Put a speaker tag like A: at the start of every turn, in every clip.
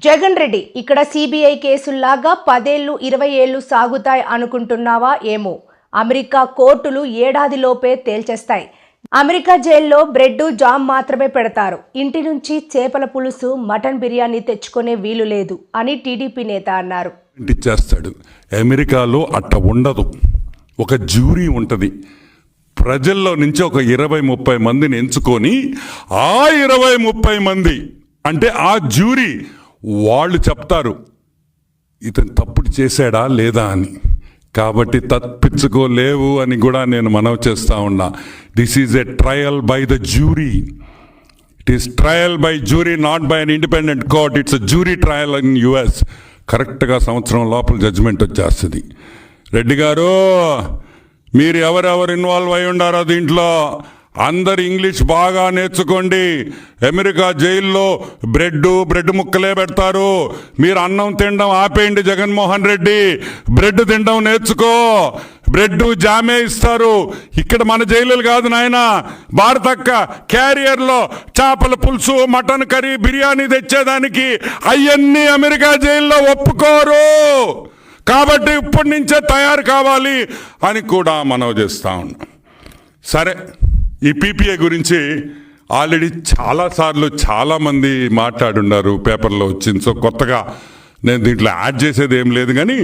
A: జగన్ రెడ్డి ఇక్కడ సిబిఐ కేసుల్లాగా 10 ఏళ్లు 20 ఏళ్లు సాగుతాయి అనుకుంటున్నావా ఏమో. అమెరికా కోర్టులు ఏడాదిలోపే తేల్చేస్తాయి. అమెరికా జైల్లో బ్రెడ్ జామ్ మాత్రమే పెడతారు. ఇంటి నుంచి చేపల పులుసు మటన్ బిర్యానీ తెచ్చుకునే వీలు లేదు అని టీడీపీ నేత అన్నారు.
B: చేస్తాడు. అమెరికాలో అట్ట ఉండదు. ఒక జ్యూరీ ఉంటుంది. ప్రజల్లో నుంచి ఒక 20-30 మందిని ఎంచుకొని ఆ 20-30 మంది అంటే ఆ జ్యూరీ వాళ్ళు చెప్తారు ఇతను తప్పుడు చేశాడా లేదా అని. కాబట్టి తప్పించుకోలేవు అని కూడా నేను మనవి చేస్తూ ఉన్నా. This is a trial by the jury. It is trial by jury, not by an independent court. It's a jury trial in US. కరెక్ట్గా సంవత్సరం లోపల జడ్జిమెంట్ వచ్చేస్తుంది. రెడ్డి గారు, మీరు ఎవరెవరు ఇన్వాల్వ్ అయి ఉండారో దీంట్లో అందరు ఇంగ్లీష్ బాగా నేర్చుకోండి. అమెరికా జైల్లో బ్రెడ్ ముక్కలే పెడతారు. మీరు అన్నం తినడం ఆపేయండి. జగన్మోహన్ రెడ్డి, బ్రెడ్ తినడం నేర్చుకో. బ్రెడ్ జామే ఇస్తారు. ఇక్కడ మన జైలులు కాదు నాయన. భారతక్క క్యారియర్లో చేపల పులుసు, మటన్ కర్రీ, బిర్యానీ తెచ్చేదానికి అవన్నీ అమెరికా జైల్లో ఒప్పుకోరు. కాబట్టి ఇప్పటి నుంచే తయారు కావాలి అని కూడా మనవి చేస్తూ ఉన్నాం. సరే, ఈ పీపీఏ గురించి ఆల్రెడీ చాలాసార్లు చాలామంది మాట్లాడున్నారు, పేపర్లో వచ్చింది. సో కొత్తగా నేను దీంట్లో యాడ్ చేసేది ఏం లేదు కానీ,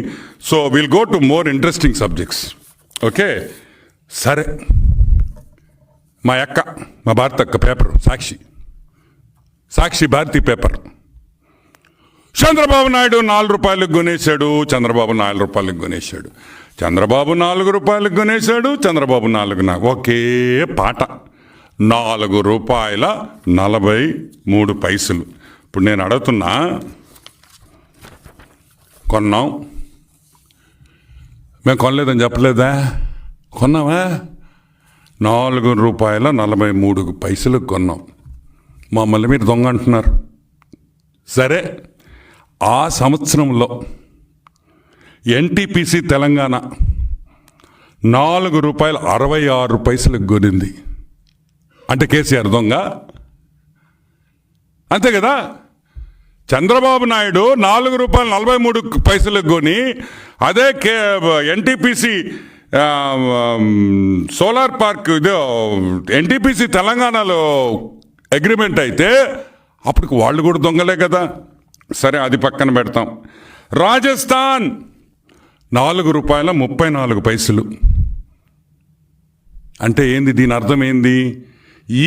B: so will go to more interesting subjects. Okay, సరే. మా భారతక్క పేపర్ సాక్షి భారతి పేపర్. చంద్రబాబు నాయుడు 4 రూపాయలకు కొనేశాడు. చంద్రబాబు 4 రూపాయలకు కొనేశాడు. చంద్రబాబు 4 రూపాయలకు కొనేశాడు. చంద్రబాబు 4 ఒకే పాట. 4 రూపాయల 43 పైసలు. ఇప్పుడు నేను అడుగుతున్నా, కొన్నాం, మేము కొనలేదని చెప్పలేదా? కొన్నావా? 4 రూపాయల 43 పైసలకు కొన్నాం. మమ్మల్ని మీరు దొంగ అంటున్నారు. సరే, ఆ సంవత్సరంలో ఎన్టీపీసీ తెలంగాణ 4 రూపాయల 66 పైసలకు కొనింది. అంటే కేసీఆర్ దొంగ అంతే కదా. చంద్రబాబు నాయుడు 4 రూపాయల 43 పైసలకు కొని, అదే ఎన్టీపీసీ సోలార్ పార్క్ ఇదో ఎన్టీపీసీ తెలంగాణలో అగ్రిమెంట్ అయితే అప్పటికి వాళ్ళు కూడా దొంగలే కదా. సరే, అది పక్కన పెడతాం. రాజస్థాన్ 4 రూపాయల 34 పైసలు. అంటే ఏంది? దీని అర్థం ఏంది?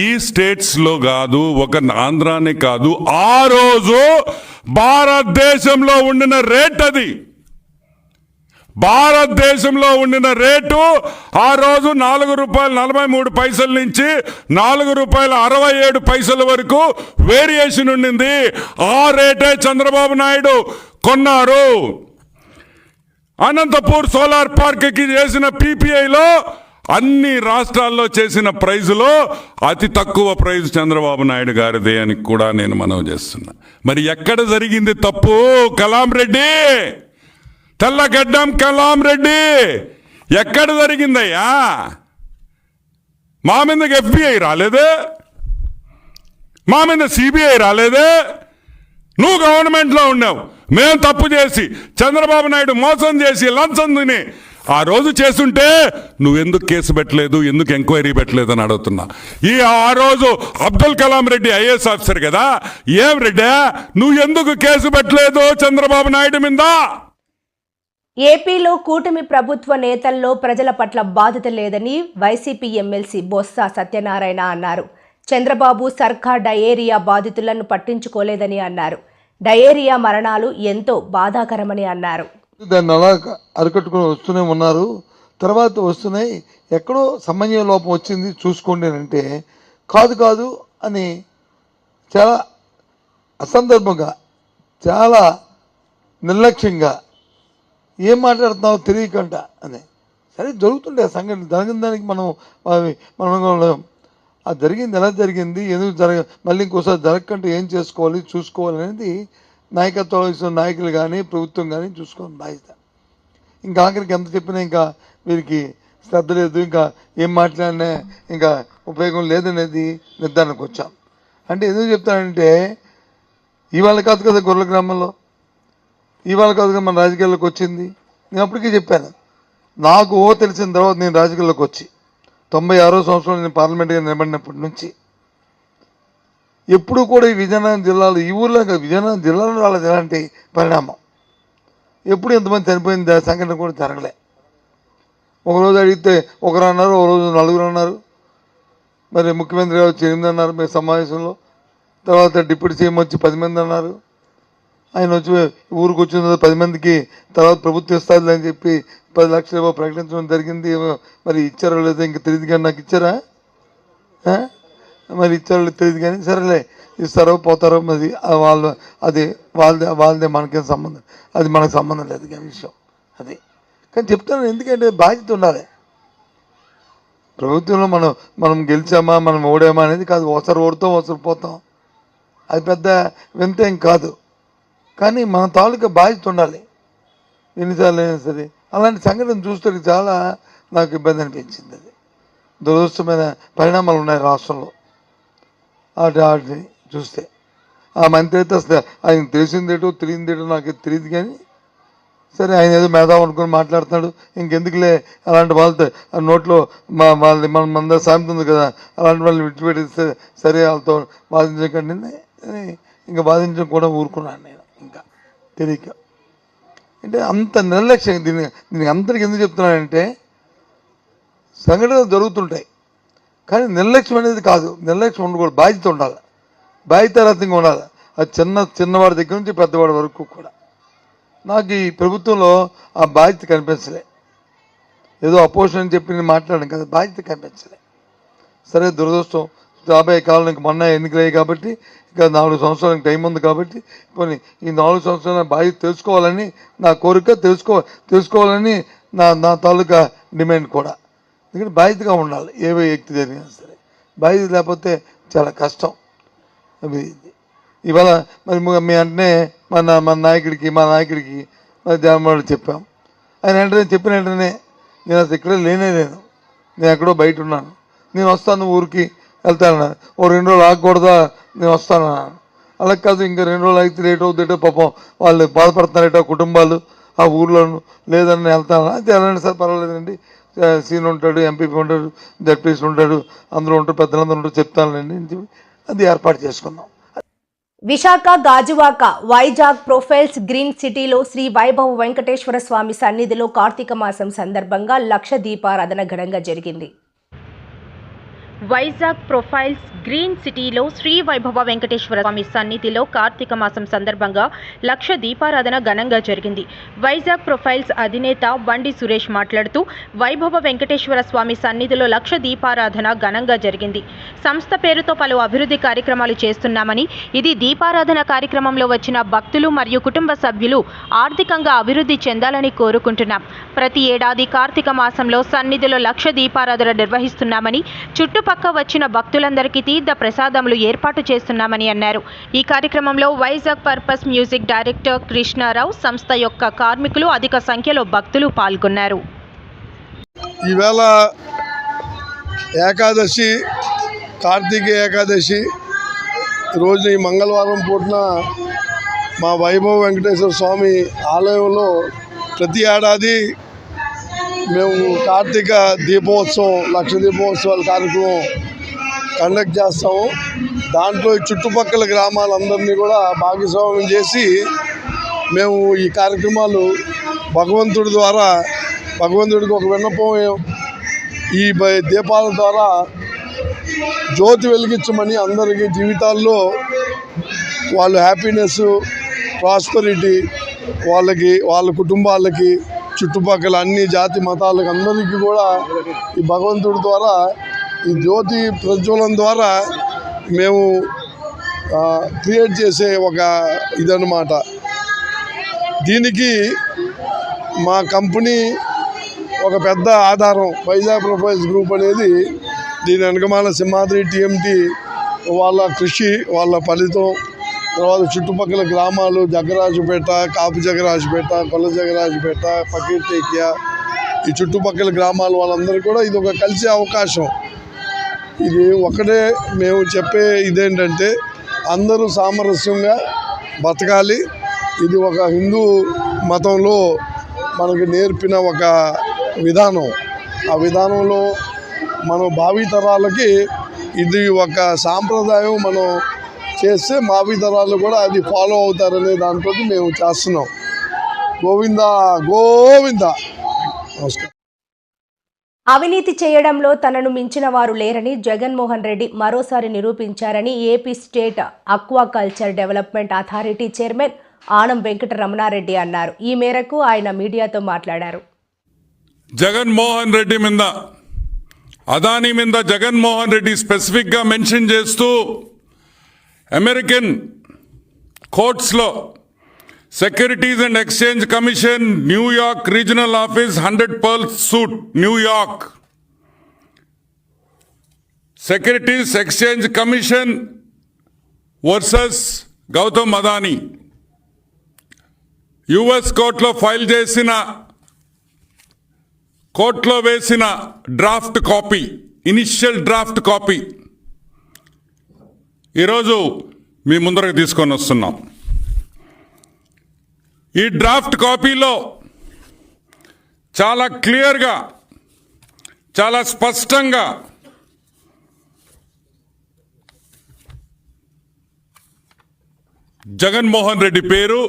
B: ఈ స్టేట్స్లో కాదు, ఒక ఆంధ్రానే కాదు, ఆ రోజు భారతదేశంలో ఉండిన రేట్ అది. భారతదేశంలో ఉండిన రేటు ఆ రోజు 4 రూపాయల 43 పైసల నుంచి 4 రూపాయల 67 పైసల వరకు వేరియేషన్ ఉండింది. ఆ రేటే చంద్రబాబు నాయుడు కొన్నారు. అనంతపూర్ సోలార్ పార్క్కి చేసిన పీపీఐలో అన్ని రాష్ట్రాల్లో చేసిన ప్రైజులో అతి తక్కువ ప్రైజ్ చంద్రబాబు నాయుడు గారిదే అని కూడా నేను మనవి చేస్తున్నా. మరి ఎక్కడ జరిగింది తప్పు? కలాం రెడ్డి, తెల్లగడ్డం కలాం రెడ్డి, ఎక్కడ జరిగిందయ్యా? మా మీదకి ఎఫ్బిఐ రాలేదే, మా మీద సిబిఐ రాలేదే. నువ్వు గవర్నమెంట్లో ఉన్నావు, మేము తప్పు చేసి చంద్రబాబు నాయుడు మోసం చేసి లంచం తిని ఆ రోజు చేస్తుంటే నువ్వెందుకు కేసు పెట్టలేదు, ఎందుకు ఎంక్వైరీ పెట్టలేదు అని అడుగుతున్నా. ఆ రోజు అబ్దుల్ కలాం రెడ్డి ఐఏఎస్ ఆఫీసర్ కదా. ఏం రెడ్డి, నువ్వు ఎందుకు కేసు పెట్టలేదు చంద్రబాబు నాయుడు మీద?
A: ఏపీలో కూటమి ప్రభుత్వ నేతల్లో ప్రజల పట్ల బాధ్యత లేదని వైసీపీ ఎమ్మెల్సీ బొత్స సత్యనారాయణ అన్నారు. చంద్రబాబు సర్కార్ డయేరియా బాధితులను పట్టించుకోలేదని అన్నారు. డయేరియా మరణాలు ఎంతో బాధాకరమని అన్నారు.
C: దాన్ని అలా అరికట్టుకుని వస్తూనే ఉన్నారు. తర్వాత వస్తున్నాయి, ఎక్కడో సమన్వయ లోపం వచ్చింది చూసుకోండి అంటే కాదు అని చాలా అసందర్భంగా, చాలా నిర్లక్ష్యంగా ఏం మాట్లాడుతున్నావు తెలియకుండా అని. సరే, జరుగుతుండే సంఘటన, జరిగిన దానికి మనం అది జరిగింది ఎలా జరిగింది, ఎందుకు మళ్ళీ ఇంకోసారి జరగకుండా ఏం చేసుకోవాలి చూసుకోవాలి అనేది నాయకత్వం నాయకులు కానీ ప్రభుత్వం కానీ చూసుకోవాలి బాధ్యత. ఇంకా ఆఖరికి ఎంత చెప్పినా ఇంకా వీరికి శ్రద్ధ లేదు, ఇంకా ఏం మాట్లాడినా ఇంకా ఉపయోగం లేదనేది నిర్ధారణకు వచ్చాం. అంటే ఎందుకు చెప్తానంటే ఇవాళ కాదు కదా గొర్రెల గ్రామంలో, ఇవాళ కాదు కదా మన రాజకీయాల్లోకి వచ్చింది. నేను అప్పటికీ చెప్పాను, నాకు తెలిసిన తర్వాత నేను రాజకీయాల్లోకి వచ్చి 96వ సంవత్సరంలో నేను పార్లమెంట్గా నిలబడినప్పటి నుంచి ఎప్పుడు కూడా ఈ విజయనగరం జిల్లాలో, ఈ ఊర్లో విజయనగరం జిల్లాలో రాలేదు ఎలాంటి పరిణామం. ఎప్పుడు ఎంతమంది చనిపోయిన సంఘటన కూడా జరగలే. ఒకరోజు అడిగితే ఒకరు అన్నారు, ఒకరోజు నలుగురు అన్నారు, మరి ముఖ్యమంత్రి గారు వచ్చి 8 అన్నారు మీ సమావేశంలో. తర్వాత డిప్యూటీ సీఎం వచ్చి 10 మంది అన్నారు. ఆయన వచ్చి ఊరికి వచ్చిన 10 మందికి తర్వాత ప్రభుత్వం ఇస్తుంది అని చెప్పి 10 లక్షలు ఏవో ప్రకటించడం జరిగింది. మరి ఇచ్చారో లేదో ఇంకా తెలియదు, కానీ నాకు ఇచ్చారా? మరి ఇచ్చారో తెలియదు, కానీ సరేలే ఇస్తారో పోతారో మరి వాళ్ళు, అది వాళ్ళదే మనకేం సంబంధం, అది మనకు సంబంధం లేదు కానీ విషయం అది. కానీ చెప్తాను ఎందుకంటే బాధ్యత ఉండాలి. ప్రభుత్వంలో మనం గెలిచామా మనం ఓడామా అనేది కాదు, ఒకసారి ఓడుతాం ఒకసారి పోతాం, అది పెద్ద వింతేం కాదు. కానీ మన తాలూకా బాధ్యత ఉండాలి ఎన్నిసార్లు అయినా సరే. అలాంటి సంఘటన చూస్తే చాలా నాకు ఇబ్బంది అనిపించింది. అది దురదృష్టమైన పరిణామాలు ఉన్నాయి రాష్ట్రంలో. వాటిని చూస్తే ఆ మంత్రి అయితే అసలు ఆయన తెలిసిందేటో తెలియదేటో నాకు తెలియదు, కానీ సరే ఆయన ఏదో మేధావు అనుకుని మాట్లాడుతున్నాడు, ఇంకెందుకులే అలాంటి వాళ్ళతో నోట్లో వాళ్ళని మన సామెత ఉంది కదా, అలాంటి వాళ్ళని విడిచిపెట్టిస్తే సరే వాళ్ళతో బాధించకండి ఇంకా బాధించడం కూడా ఊరుకున్నాను నేను. ఇంకా తెలియక అంటే అంత నిర్లక్ష్యం. దీనికి అందరికి ఎందుకు చెప్తున్నానంటే సంఘటనలు జరుగుతుంటాయి, కానీ నిర్లక్ష్యం అనేది కాదు, నిర్లక్ష్యం ఉండకూడదు, బాధ్యత ఉండాలి, బాధ్యతారహితంగా ఉండాలి. అది చిన్నవాడి దగ్గర నుంచి పెద్దవాడి వరకు కూడా. నాకు ఈ ప్రభుత్వంలో ఆ బాధ్యత కనిపించలే. ఏదో అపోజిషన్ అని చెప్పి నేను మాట్లాడాను కదా, బాధ్యత కనిపించలే. సరే దురదృష్టం, రాబోయే కాలం మొన్న ఎన్నికలయ్యాయి కాబట్టి ఇంకా 4 సంవత్సరాలకు టైం ఉంది కాబట్టి కొన్ని ఈ 4 సంవత్సరాల బాధ్యత తెలుసుకోవాలని నా కోరిక, తెలుసుకోవాలని నా తాలూకా డిమాండ్ కూడా. ఎందుకంటే బాధ్యతగా ఉండాలి ఏ వ్యక్తి జరిగినా సరే. బాధ్యత లేకపోతే చాలా కష్టం. ఇవాళ మరి మీ వెంటనే మా నాయకుడికి మరి జగన్మోహన్ చెప్పాం. ఆయన వెంటనే చెప్పిన వెంటనే నేను అసలు ఇక్కడే లేను, నేను ఎక్కడో బయట ఉన్నాను, నేను వస్తాను ఊరికి వెళ్తానన్నాను. 2 రోజులు ఆగకూడదా, నేను వస్తానన్నాను. అలా కాదు, ఇంకా 2 రోజులు అయితే లేట్ అవుతుందేటో, పాపం వాళ్ళు బాధపడుతున్నారట కుటుంబాలు ఆ ఊర్లోనూ, లేదని వెళ్తాను. అయితే వెళ్ళండి సార్ పర్వాలేదండి, సీన్ ఉంటాడు, ఎంపీపీ ఉంటాడు, జడ్పీసీ ఉంటాడు, అందరూ ఉంటారు, పెద్దలందరూ ఉంటారు, చెప్తానులేండి, అది ఏర్పాటు చేసుకున్నాం.
A: విశాఖ గాజువాక వైజాగ్ ప్రొఫైల్స్ గ్రీన్ సిటీలో శ్రీ వైభవ వెంకటేశ్వర స్వామి సన్నిధిలో కార్తీక మాసం సందర్భంగా లక్ష దీపారాధన ఘనంగా జరిగింది.
D: వైజాగ్ ప్రొఫైల్స్ గ్రీన్ సిటీలో శ్రీ వైభవ వెంకటేశ్వర స్వామి సన్నిధిలో కార్తీక మాసం సందర్భంగా లక్ష దీపారాధన ఘనంగా జరిగింది. వైజాగ్ ప్రొఫైల్స్ అధినేత బండి సురేష్ మాట్లాడుతూ వైభవ వెంకటేశ్వర స్వామి సన్నిధిలో లక్ష దీపారాధన ఘనంగా జరిగింది. సంస్థ పేరుతో పలు అభివృద్ధి కార్యక్రమాలు చేస్తున్నామని, ఇది దీపారాధన కార్యక్రమంలో వచ్చిన భక్తులు మరియు కుటుంబ సభ్యులు ఆర్థికంగా అభివృద్ధి చెందాలని కోరుకుంటున్నాం. ప్రతి ఏడాది కార్తీక మాసంలో సన్నిధిలో లక్ష దీపారాధన నిర్వహిస్తున్నామని, చుట్టుపక్కల వచ్చిన భక్తులందరికీ తీర్థ ప్రసాదములు ఏర్పాటు చేస్తున్నామని అన్నారు. ఈ కార్యక్రమంలో Vizag purpose music director Krishnarao, సంస్థ యొక్క కార్మికులు, అధిక సంఖ్యలో భక్తులు పాల్గొన్నారు.
E: ఈవేళ ఏకాదశి, కార్తీక ఏకాదశి రోజున ఈ మంగళవారం పూటన మా వైభవ వెంకటేశ్వర స్వామి ఆలయంలో ప్రతి ఏడాది మేము కార్తీక దీపోత్సవం, లక్ష దీపోత్సవాల కార్యక్రమం కండక్ట్ చేస్తాము. దాంట్లో ఈ చుట్టుపక్కల గ్రామాలందరినీ కూడా భాగస్వామ్యం చేసి మేము ఈ కార్యక్రమాలు భగవంతుడికి ఒక విన్నపం, ఈ దీపాల ద్వారా జ్యోతి వెలిగించమని, అందరికీ జీవితాల్లో వాళ్ళ హ్యాపీనెస్, ప్రాస్పరిటీ, వాళ్ళ కుటుంబాలకి, చుట్టుపక్కల అన్ని జాతి మతాలకు అందరికీ కూడా ఈ భగవంతుడి ద్వారా ఈ జ్యోతి ప్రజ్వలం ద్వారా మేము క్రియేట్ చేసే ఒక ఇదన్నమాట. దీనికి మా కంపెనీ ఒక పెద్ద ఆధారం. వైజాగ్ ప్రొఫైల్స్ గ్రూప్ అనేది దీని వెనకమాల సింహాద్రి TMT వాళ్ళ కృషి, వాళ్ళ ఫలితం, తర్వాత చుట్టుపక్కల గ్రామాలు జగ్గరాజుపేట, కాపు జగ్గరాజుపేట, కొల్ల జగ్గరాజుపేట, పకీర్టేకియా, ఈ చుట్టుపక్కల గ్రామాల వాళ్ళందరూ కూడా ఇది ఒక కలిసే అవకాశం. ఇది ఒకటే మేము చెప్పే ఇదేంటంటే అందరూ సామరస్యంగా బతకాలి. ఇది ఒక హిందూ మతంలో మనకు నేర్పిన ఒక విధానం. ఆ విధానంలో మనం భావితరాలకి ఇది ఒక సాంప్రదాయం. మనం చేస్తే భావితరాలు కూడా అది ఫాలో అవుతారనే దాంతో మేము చేస్తున్నాం. గోవిందా గోవిందా. నమస్కారం.
A: అవినీతి చేయడంలో తనను మించిన వారు లేరని జగన్మోహన్ రెడ్డి మరోసారి నిరూపించారని AP state aquaculture development authority chairman Anam Venkataramana Reddy అన్నారు. ఈ మేరకు ఆయన మీడియాతో మాట్లాడారు.
B: జగన్మోహన్ రెడ్డి మీద, అదానీ మీద జగన్మోహన్ రెడ్డి స్పెసిఫిక్గా మెన్షన్ చేస్తూ American కోర్ట్స్లో securities and exchange commission New York regional office 100 Pearl suit New York, securities exchange commission versus Gautam Adani US కోర్టులో ఫైల్ చేసిన, కోర్టులో వేసిన draft copy, initial draft copy ఈరోజు మీ ముందరకు తీసుకొని వస్తున్నాం. ఈ డ్రాఫ్ట్ కాపీలో చాలా క్లియర్గా, చాలా స్పష్టంగా జగన్మోహన్ రెడ్డి పేరు,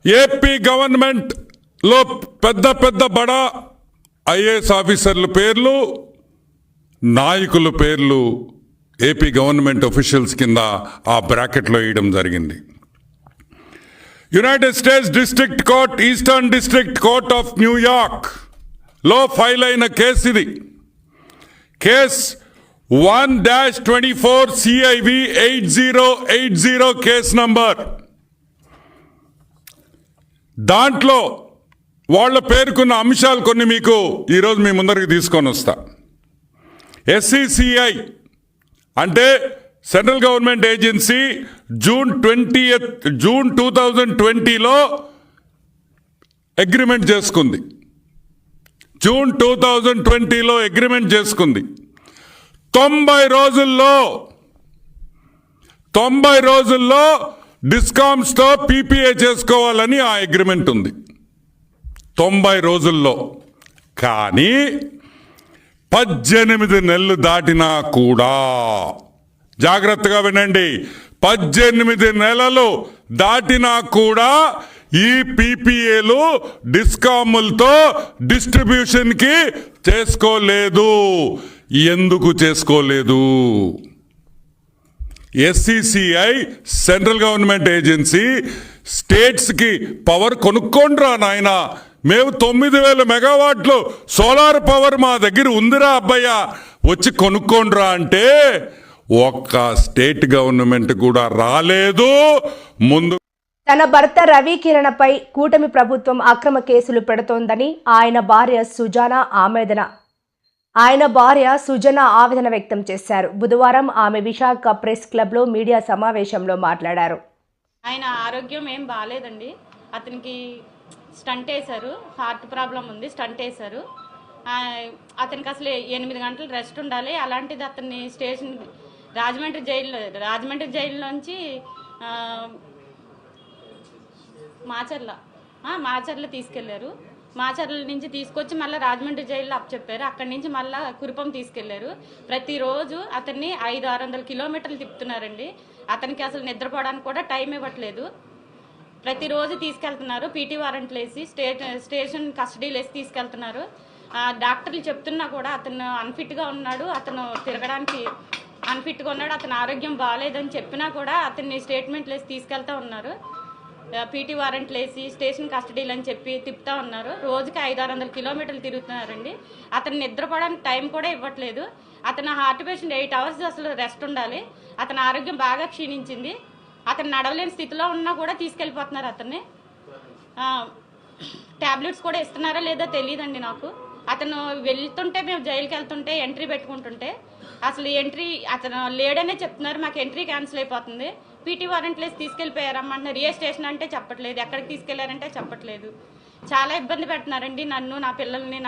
B: ఏపీ గవర్నమెంట్లో పెద్ద పెద్ద బడా ఐఏఎస్ ఆఫీసర్ల పేర్లు, నాయకుల పేర్లు ఏపీ గవర్నమెంట్ ఆఫీషియల్స్ కింద ఆ బ్రాకెట్లో వేయడం జరిగింది. United states district court, eastern district court of New York లో ఫైల్ అయిన కేసు ఇది. Case 1-24 CIV 8080 case number. దాంట్లో వాళ్ళ పేర్కొన్న అంశాలు కొన్ని మీకు ఈరోజు మీ ముందరికి తీసుకొని వస్తా. SCCI అంటే సెంట్రల్ గవర్నమెంట్ ఏజెన్సీ జూన్ 2020లో అగ్రిమెంట్ చేసుకుంది. జూన్ 2020లో అగ్రిమెంట్ చేసుకుంది. 90 రోజుల్లో డిస్కామ్స్తో PPA చేసుకోవాలని ఆ అగ్రిమెంట్ ఉంది. 90 రోజుల్లో. కానీ 18 నెలలు దాటినా కూడా, జాగ్రత్తగా వినండి, 18 నెలలు దాటినా కూడా ఈ PPAలు డిస్కాములతో డిస్ట్రిబ్యూషన్కి చేసుకోలేదు. ఎందుకు చేసుకోలేదు? SCCI సెంట్రల్ గవర్నమెంట్ ఏజెన్సీ స్టేట్స్కి పవర్ కొనుక్కోండ్రా నాయన, మేము 9000 మెగావాట్లు సోలార్ పవర్ మా దగ్గర ఉందిరా అబ్బయ్య, వచ్చి కొనుక్కోండ్రా అంటే ఒక్క స్టేట్ గవర్నమెంట్ కూడా రాలేదు. ముందు
A: తన భర్త రవికిరణపై కూటమి ప్రభుత్వం అక్రమ కేసులు పెడుతోందని ఆయన భార్య సుజన ఆవేదన వ్యక్తం చేశారు. బుధవారం ఆమె విశాఖ ప్రెస్ క్లబ్లో మీడియా సమావేశంలో మాట్లాడారు.
F: ఆయన ఆరోగ్యం ఏం బాగాలేదండి. అతనికి స్టంట్ వేశారు, హార్ట్ ప్రాబ్లం ఉంది, స్టంట్ వేశారు. అతనికి అసలు 8 గంటలు రెస్ట్ ఉండాలి. అలాంటిది అతన్ని స్టేషన్ రాజమండ్రి జైల్లోంచి మాచర్ల తీసుకెళ్లారు. మాచర్ల నుంచి తీసుకొచ్చి మళ్ళీ రాజమండ్రి జైల్లో అప్పచెప్పారు. అక్కడి నుంచి మళ్ళీ కురుపం తీసుకెళ్లారు. ప్రతిరోజు అతన్ని 500-600 కిలోమీటర్లు తిప్పుతున్నారండి. అతనికి అసలు నిద్రపోవడానికి కూడా టైం ఇవ్వట్లేదు. ప్రతిరోజు తీసుకెళ్తున్నారు, పీటీ వారెంట్లు వేసి స్టేషన్ కస్టడీలు వేసి తీసుకెళ్తున్నారు. డాక్టర్లు చెప్తున్నా కూడా అతను అన్ఫిట్గా ఉన్నాడు, అతను తిరగడానికి అన్ఫిట్గా ఉన్నాడు, అతని ఆరోగ్యం బాగాలేదని చెప్పినా కూడా అతన్ని స్టేట్మెంట్లు వేసి తీసుకెళ్తా ఉన్నారు. పీటీ వారెంట్లు వేసి స్టేషన్ కస్టడీలు అని చెప్పి తిప్పుతా ఉన్నారు. రోజుకి 500-600 కిలోమీటర్లు తిరుగుతున్నారండి. అతను నిద్రపోవడానికి టైం కూడా ఇవ్వట్లేదు. అతను హార్ట్ పేషెంట్, 8 అవర్స్ అసలు రెస్ట్ ఉండాలి. అతని ఆరోగ్యం బాగా క్షీణించింది. అతను నడవలేని స్థితిలో ఉన్నా కూడా తీసుకెళ్ళిపోతున్నారు అతన్ని. ట్యాబ్లెట్స్ కూడా ఇస్తున్నారా లేదో తెలియదండి నాకు. అతను వెళ్తుంటే, మేము జైలుకి వెళ్తుంటే ఎంట్రీ పెట్టుకుంటుంటే అసలు ఎంట్రీ అతను లేడనే చెప్తున్నారు, మాకు ఎంట్రీ క్యాన్సిల్ అయిపోతుంది. పీటీ వారెంట్లు వేసి తీసుకెళ్ళిపోయారమ్మంటున్నారు. ఏ స్టేషన్ అంటే చెప్పట్లేదు, ఎక్కడికి తీసుకెళ్లారంటే చెప్పట్లేదు. చాలా ఇబ్బంది పెడుతున్నారండి నన్ను, నా పిల్లల్ని,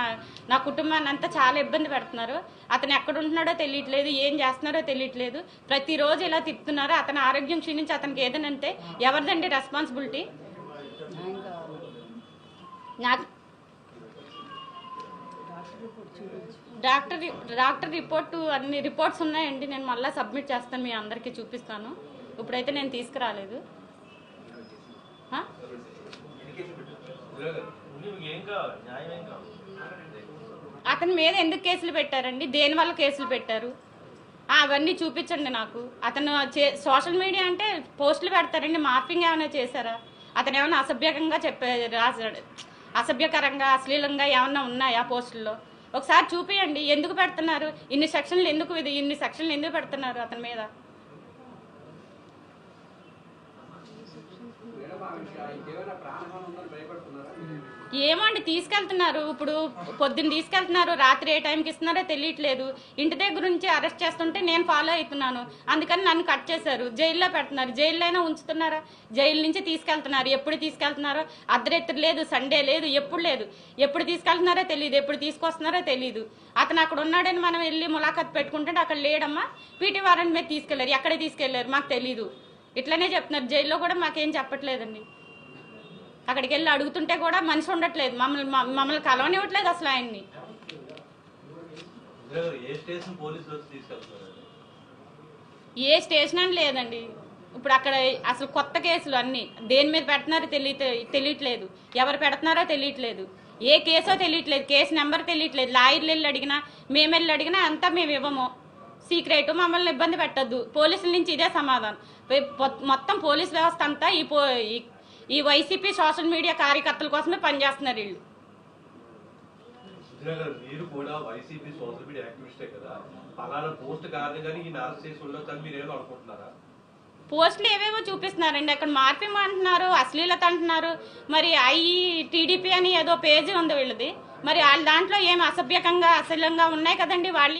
F: నా కుటుంబాన్ని అంతా చాలా ఇబ్బంది పెడుతున్నారు. అతను ఎక్కడ ఉంటున్నాడో తెలియట్లేదు, ఏం చేస్తున్నారో తెలియట్లేదు. ప్రతిరోజు ఇలా తిప్పుతున్నారు. అతని ఆరోగ్యం క్షీణించి అతనికి ఏదైనా అంతే ఎవరిదండి రెస్పాన్సిబిలిటీ? నాకు డాక్టర్ రిపోర్టు అన్ని రిపోర్ట్స్ ఉన్నాయండి. నేను మళ్ళీ సబ్మిట్ చేస్తాను, మీ అందరికీ చూపిస్తాను. ఇప్పుడైతే నేను తీసుకురాలేదు. అతని మీద ఎందుకు కేసులు పెట్టారండి? దేనివల్ల కేసులు పెట్టారు? అవన్నీ చూపించండి నాకు. అతను సోషల్ మీడియా అంటే పోస్టులు పెడతారండి. మార్పింగ్ ఏమైనా చేశారా? అతను ఏమైనా అసభ్యకంగా రాశాడు, అసభ్యకరంగా అశ్లీలంగా ఏమన్నా ఉన్నాయా పోస్టుల్లో? ఒకసారి చూపియండి. ఎందుకు పెడుతున్నారు ఇన్ని సెక్షన్లు? ఇన్ని సెక్షన్లు ఎందుకు పెడుతున్నారు అతని మీద? ఏమండి తీసుకెళ్తున్నారు, ఇప్పుడు పొద్దున్న తీసుకెళ్తున్నారు, రాత్రి ఏ టైంకి ఇస్తున్నారో తెలియట్లేదు. ఇంటి దగ్గర నుంచి అరెస్ట్ చేస్తుంటే నేను ఫాలో అవుతున్నాను, అందుకని నన్ను కట్ చేశారు. జైల్లో పెడుతున్నారు. జైల్లోనే ఉంచుతున్నారా? జైలు నుంచి తీసుకెళ్తున్నారు. ఎప్పుడు తీసుకెళ్తున్నారో అర్ధరాత్రి లేదు, సండే లేదు, ఎప్పుడు లేదు. ఎప్పుడు తీసుకెళ్తున్నారో తెలియదు, ఎప్పుడు తీసుకొస్తున్నారో తెలియదు. అతను అక్కడ ఉన్నాడని మనం వెళ్ళి ములాఖాత్ పెట్టుకుంటే అక్కడ లేడమ్మా, పీటీ వారెంట్ మీద తీసుకెళ్లారు. ఎక్కడే తీసుకెళ్లారు మాకు తెలీదు, ఇట్లనే చెప్తున్నారు. జైల్లో కూడా మాకేం చెప్పట్లేదండి. అక్కడికి వెళ్ళి అడుగుతుంటే కూడా మనిషి ఉండట్లేదు, మమ్మల్ని కలవనివ్వట్లేదు అసలు ఆయన్ని. ఏ స్టేషన్ అని లేదండి. ఇప్పుడు అక్కడ అసలు కొత్త కేసులు అన్ని దేని మీద పెడుతున్నారో తెలియట్లేదు, ఎవరు పెడుతున్నారో తెలియట్లేదు, ఏ కేసో తెలియట్లేదు, కేసు నెంబర్ తెలియట్లేదు. లాయర్లు వెళ్ళి అడిగినా, మేము వెళ్ళి అడిగినా అంతా మేము ఇవ్వము, సీక్రెట్, మమ్మల్ని ఇబ్బంది పెట్టద్దు. పోలీసుల నుంచి ఇదే సమాధానం. మొత్తం పోలీస్ వ్యవస్థ అంతా ఈ వైసీపీ సోషల్ మీడియా కార్యకర్తల కోసమే పనిచేస్తున్నారు వీళ్ళు.
G: మీరు కూడా వైసీపీ సోషల్ మీడియా యాక్టివిస్టే కదా, పలానా పోస్ట్ కారణంగానే ఈయన అరెస్ట్ చేసి ఉండొచ్చని మీరు ఏమో అనుకుంటున్నారా?
F: పోస్టులు ఏవేవో చూపిస్తున్నారండి. అక్కడ మార్పింగ్ అంటున్నారు, అశ్లీలత అంటున్నారు. మరి టీడీపీ అని ఏదో పేజీ ఉంది వీళ్ళది. మరి వాళ్ళ దాంట్లో ఏం అసభ్యకంగా అశ్లీలంగా ఉన్నాయి కదండి వాళ్ళు.